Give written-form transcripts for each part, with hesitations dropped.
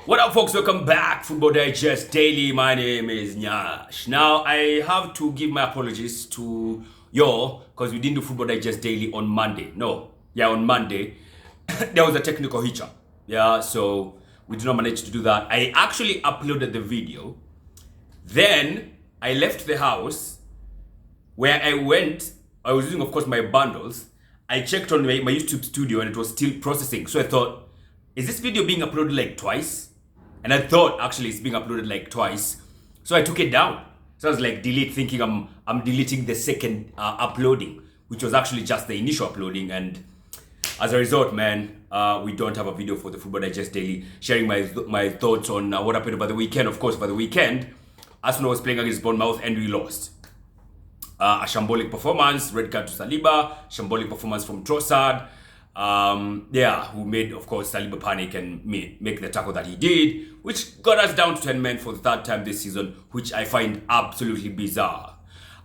What up, folks? Welcome back. Football Digest Daily. My name is Nyash. Now, I have to give my apologies to y'all because we didn't do Football Digest Daily on Monday. On Monday, there was a technical hitch-up. So we did not manage to do that. I actually uploaded the video. Then I left the house where I was using, of course, my bundles. I checked on my YouTube studio and it was still processing. So I thought, is this video being uploaded like twice? And I thought actually it's being uploaded like twice. So I took it down. So I was like delete, thinking I'm deleting the second uploading, which was actually just the initial uploading. And as a result, man, we don't have a video for the Football Digest Daily, sharing my thoughts on what happened over the weekend. Of course, over the weekend, Arsenal was playing against Bournemouth and we lost. A shambolic performance, red card to Saliba, shambolic performance from Trossard. Who made, of course, Saliba panic and make the tackle that he did, which got us down to 10 men for the third time this season, which I find absolutely bizarre.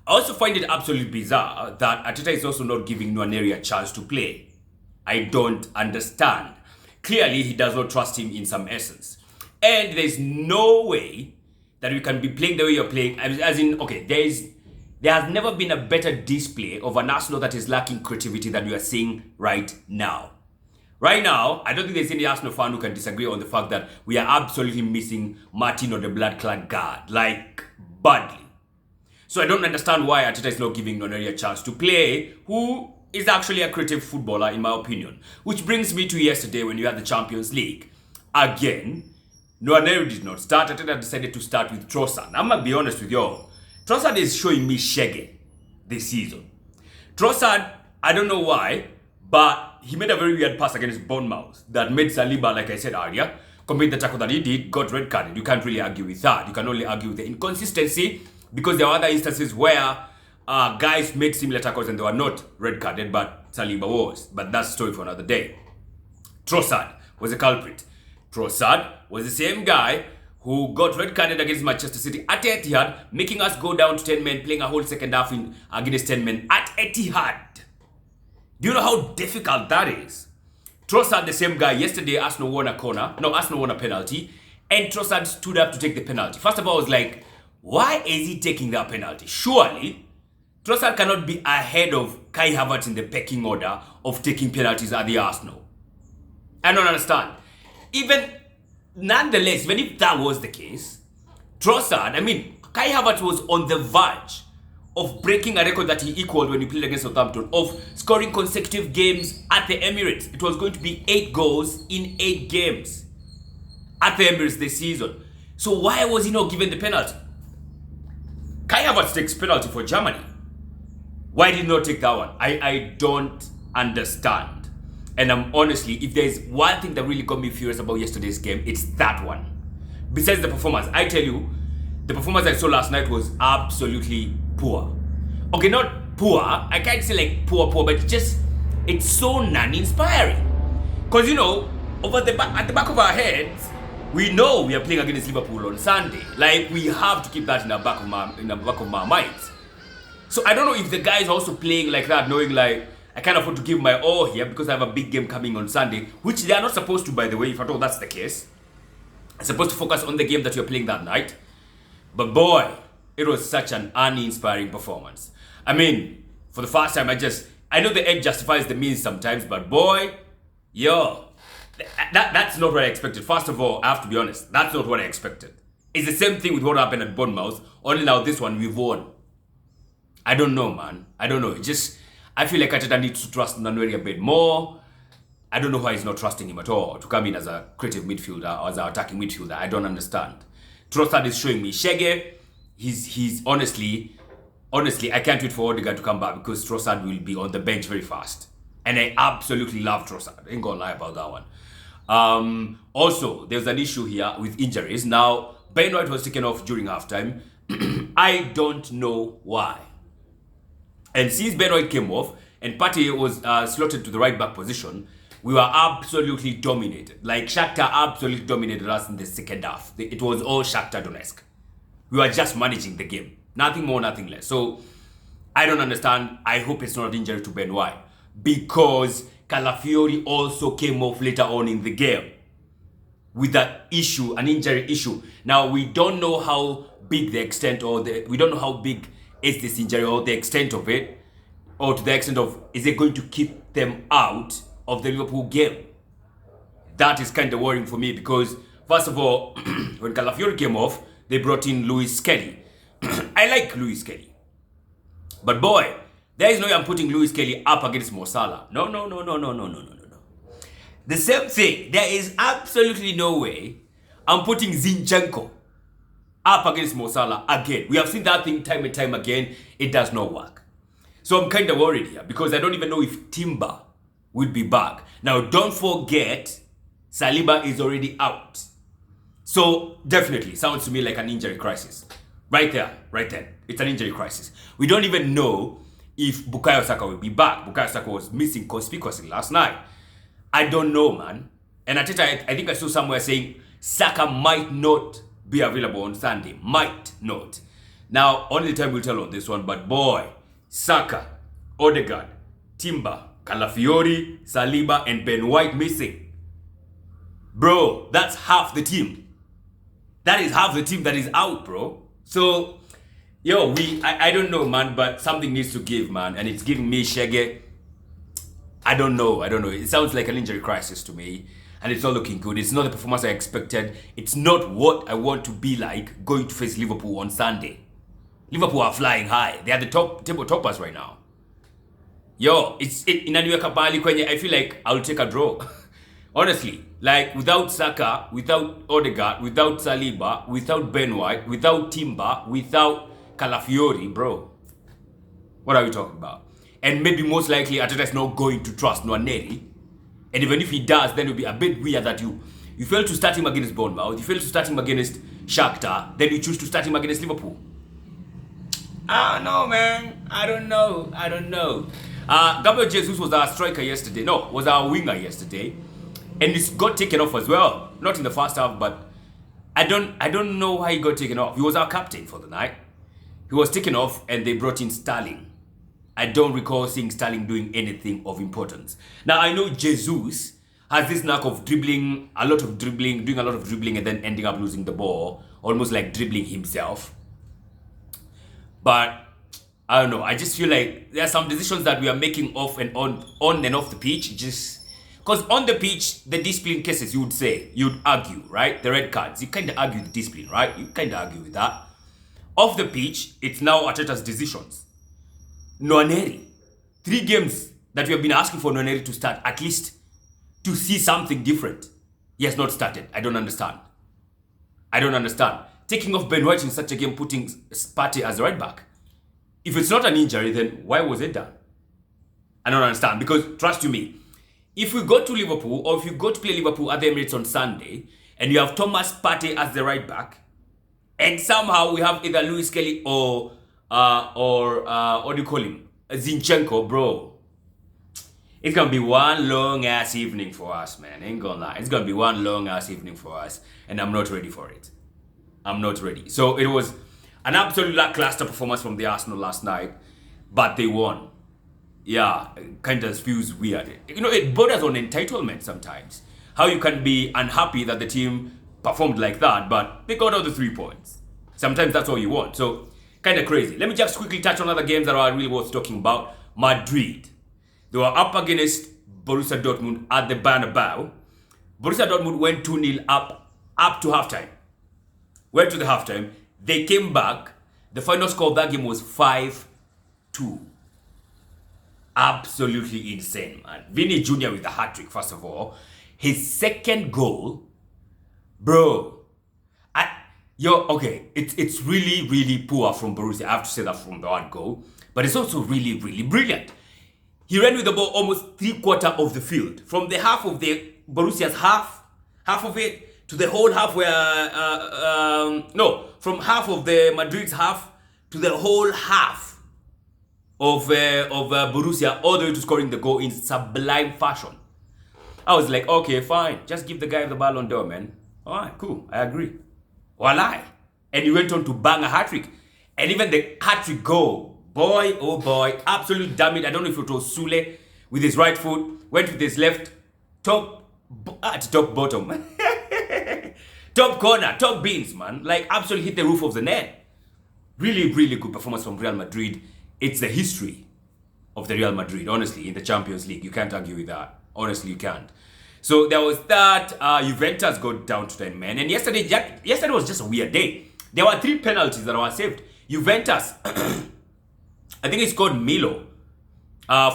I also find it absolutely bizarre that Arteta is also not giving Nwaneri a chance to play. I don't understand. Clearly, he does not trust him in some essence. And there's no way that we can be playing the way you're playing. There has never been a better display of an Arsenal that is lacking creativity than we are seeing right now. Right now, I don't think there's any Arsenal fan who can disagree on the fact that we are absolutely missing Martin or the blood-clad guard, like badly. So I don't understand why Arteta is not giving Nwaneri a chance to play, who is actually a creative footballer in my opinion. Which brings me to yesterday when you had the Champions League. Again, Nwaneri did not start. Arteta decided to start with Trossard. I'm gonna be honest with y'all. Trossard is showing me shaggy this season. Trossard, I don't know why, but he made a very weird pass against Bournemouth that made Saliba, like I said earlier, commit the tackle that he did, got red carded. You can't really argue with that. You can only argue with the inconsistency because there are other instances where guys made similar tackles and they were not red carded, but Saliba was. But that's a story for another day. Trossard was a culprit. Trossard was the same guy who got red carded against Manchester City at Etihad, making us go down to 10 men, playing a whole second half against 10 men at Etihad. Do you know how difficult that is? Trossard, the same guy, yesterday Arsenal won a penalty, and Trossard stood up to take the penalty. First of all, I was like, why is he taking that penalty? Surely, Trossard cannot be ahead of Kai Havertz in the pecking order of taking penalties at the Arsenal. I don't understand. Nonetheless, even if that was the case, Trossard, Kai Havertz was on the verge of breaking a record that he equaled when he played against Southampton, of scoring consecutive games at the Emirates. It was going to be 8 goals in 8 games at the Emirates this season. So why was he not given the penalty? Kai Havertz takes penalty for Germany. Why did he not take that one? I don't understand. And honestly, if there's one thing that really got me furious about yesterday's game, it's that one. Besides the performance, I tell you, the performance I saw last night was absolutely poor. Okay, not poor. I can't say like poor, but it's so non-inspiring. Because at the back of our heads, we know we are playing against Liverpool on Sunday. Like, we have to keep that in the back of our minds. So I don't know if the guys are also playing like that, knowing like, I can't afford to give my all here because I have a big game coming on Sunday, which they are not supposed to, by the way, if at all that's the case. I'm supposed to focus on the game that you're playing that night. But boy, it was such an uninspiring performance. For the first time, I know the end justifies the means sometimes, but boy, that's not what I expected. First of all, I have to be honest, that's not what I expected. It's the same thing with what happened at Bournemouth, only now this one we've won. I don't know, man. I don't know. I feel like Arteta needs to trust Nwaneri a bit more. I don't know why he's not trusting him at all to come in as a creative midfielder or as an attacking midfielder. I don't understand. Trossard is showing me shaggy. He's honestly, I can't wait for Odegaard to come back because Trossard will be on the bench very fast. And I absolutely love Trossard. I ain't gonna lie about that one. Also, there's an issue here with injuries. Now, Ben White was taken off during halftime. I don't know why. And since Ben White came off and Partey was slotted to the right back position, we were absolutely dominated. Like, Shakhtar absolutely dominated us in the second half. It was all Shakhtar Donetsk. We were just managing the game. Nothing more, nothing less. So, I don't understand. I hope it's not an injury to Ben White. Because Calafiori also came off later on in the game. with that issue, an injury issue. Now, we don't know how big the extent we don't know how big is this injury or the extent of it, or to the extent of, is it going to keep them out of the Liverpool game? That is kind of worrying for me because, first of all, when Calafiori came off, they brought in Lewis Kelly. I like Lewis Kelly. But boy, there is no way I'm putting Lewis Kelly up against Mo Salah. No. The same thing, there is absolutely no way I'm putting Zinchenko up against Mo Salah again. We have seen that thing time and time again. It does not work. So I'm kind of worried here because I don't even know if Timber will be back. Now, don't forget, Saliba is already out. So definitely sounds to me like an injury crisis. Right there, right then. It's an injury crisis. We don't even know if Bukayo Saka will be back. Bukayo Saka was missing conspicuously last night. I don't know, man. And I think I saw somewhere saying Saka might not be available on Sunday. Might not. Now, only time will tell on this one. But boy, Saka, Odegaard, Timber, Calafiori, Saliba, and Ben White missing. Bro, that's half the team. That is half the team that is out, bro. So, yo, I don't know, man, but something needs to give, man. And it's giving me Shege. I don't know. It sounds like an injury crisis to me. And it's not looking good. It's not the performance I expected. It's not what I want to be like going to face Liverpool on Sunday. Liverpool are flying high. They are the top table toppers right now. Yo, inaniweka pahali kwenye I feel like I'll take a draw. Honestly, like without Saka, without Odegaard, without Saliba, without Ben White, without Timber, without Calafiori, bro. What are we talking about? And maybe most likely Arteta is not going to trust Nwaneri. And even if he does, then it will be a bit weird that you fail to start him against Bournemouth, you fail to start him against Shakhtar, then you choose to start him against Liverpool. I don't know, man. I don't know. Gabriel Jesus was our striker yesterday. No, was our winger yesterday. And he got taken off as well. Not in the first half, but I don't know why he got taken off. He was our captain for the night. He was taken off and they brought in Sterling. I don't recall seeing Sterling doing anything of importance. Now, I know Jesus has this knack of doing a lot of dribbling, and then ending up losing the ball, almost like dribbling himself. But I don't know. I just feel like there are some decisions that we are making off and on and off the pitch. Just because on the pitch, the discipline cases, you'd argue, right? The red cards, you kind of argue the discipline, right? You kind of argue with that. Off the pitch, it's now Arteta's decisions. Nwaneri, 3 games that we have been asking for Nwaneri to start, at least to see something different. He has not started. I don't understand. Taking off Ben White in such a game, putting Partey as the right back. If it's not an injury, then why was it done? I don't understand. Because trust you me, if we go to Liverpool, or if you go to play Liverpool at the Emirates on Sunday, and you have Thomas Partey as the right back, and somehow we have either Lewis Kelly or what do you call him? Zinchenko, bro. It's gonna be one long ass evening for us, man. Ain't gonna lie. It's gonna be one long ass evening for us, and I'm not ready for it. I'm not ready. So it was an absolute lackluster performance from the Arsenal last night, but they won. Yeah, it kind of feels weird. You know, it borders on entitlement sometimes. How you can be unhappy that the team performed like that, but they got all the 3 points. Sometimes that's all you want. So kind of crazy. Let me just quickly touch on other games that are really worth talking about. Madrid. They were up against Borussia Dortmund at the Bernabeu. Borussia Dortmund went 2-0 up to halftime. Went to the halftime. They came back. The final score of that game was 5-2. Absolutely insane, man. Vini Jr. with the hat-trick, first of all. His second goal, bro. Okay, it's really, really poor from Borussia. I have to say that from the one goal. But it's also really, really brilliant. He ran with the ball almost 3/4 of the field. From the half of the Borussia's half of it, to the whole half from half of the Madrid's half to the whole half of Borussia, all the way to scoring the goal in sublime fashion. I was like, okay, fine. Just give the guy the Ballon d'Or, man. All right, cool. I agree. Walai. And he went on to bang a hat-trick. And even the hat-trick goal, boy, oh boy, absolute damn it. I don't know if it was Sule with his right foot, went with his left, top bottom. Top corner, top beans, man. Like, absolutely hit the roof of the net. Really, really good performance from Real Madrid. It's the history of the Real Madrid, honestly, in the Champions League. You can't argue with that. Honestly, you can't. So there was that. Juventus got down to 10 men. And yesterday was just a weird day. There were 3 penalties that were saved. Juventus, I think it's called Milo,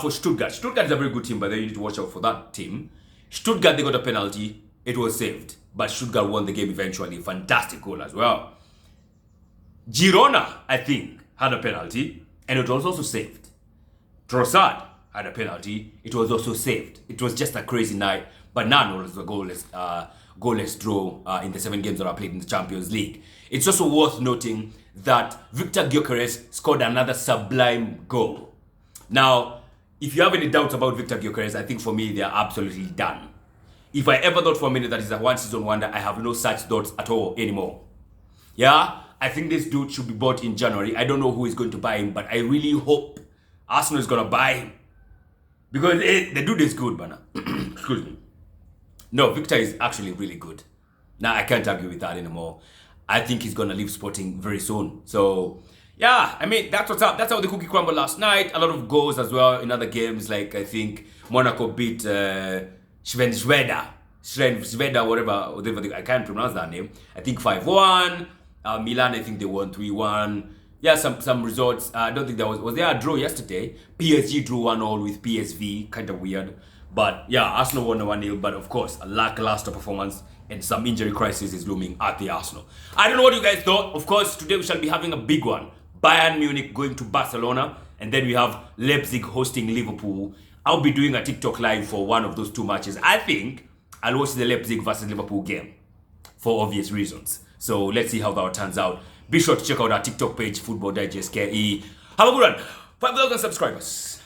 for Stuttgart. Stuttgart is a very good team, but then you need to watch out for that team. Stuttgart, they got a penalty. It was saved. But Stuttgart won the game eventually. Fantastic goal as well. Girona, I think, had a penalty, and it was also saved. Trossard had a penalty. It was also saved. It was just a crazy night, but none was a goalless draw in the 7 games that are played in the Champions League. It's also worth noting that Victor Gyökeres scored another sublime goal. Now, if you have any doubts about Victor Gyökeres, I think for me, they are absolutely done. If I ever thought for a minute that he's a one-season wonder, I have no such thoughts at all anymore. Yeah? I think this dude should be bought in January. I don't know who is going to buy him, but I really hope Arsenal is going to buy him. Because the dude is good, man. Excuse me. No, Victor is actually really good. Now, I can't argue with that anymore. I think he's going to leave Sporting very soon. So, yeah, I mean, that's what's up. That's how the cookie crumbled last night. A lot of goals as well in other games. Like, I think Monaco beat Sveda, whatever. I can't pronounce that name. I think 5-1. Milan, I think they won 3-1. Yeah, some results. I don't think there was there a draw yesterday? PSG drew 1-1 with PSV. Kind of weird. But yeah, Arsenal won 1-0. But of course, a lackluster performance and some injury crisis is looming at the Arsenal. I don't know what you guys thought. Of course, today we shall be having a big one. Bayern Munich going to Barcelona. And then we have Leipzig hosting Liverpool. I'll be doing a TikTok live for one of those 2 matches. I think I'll watch the Leipzig versus Liverpool game for obvious reasons. So let's see how that turns out. Be sure to check out our TikTok page, Football Digest KE. Have a good one. 5,000 subscribers.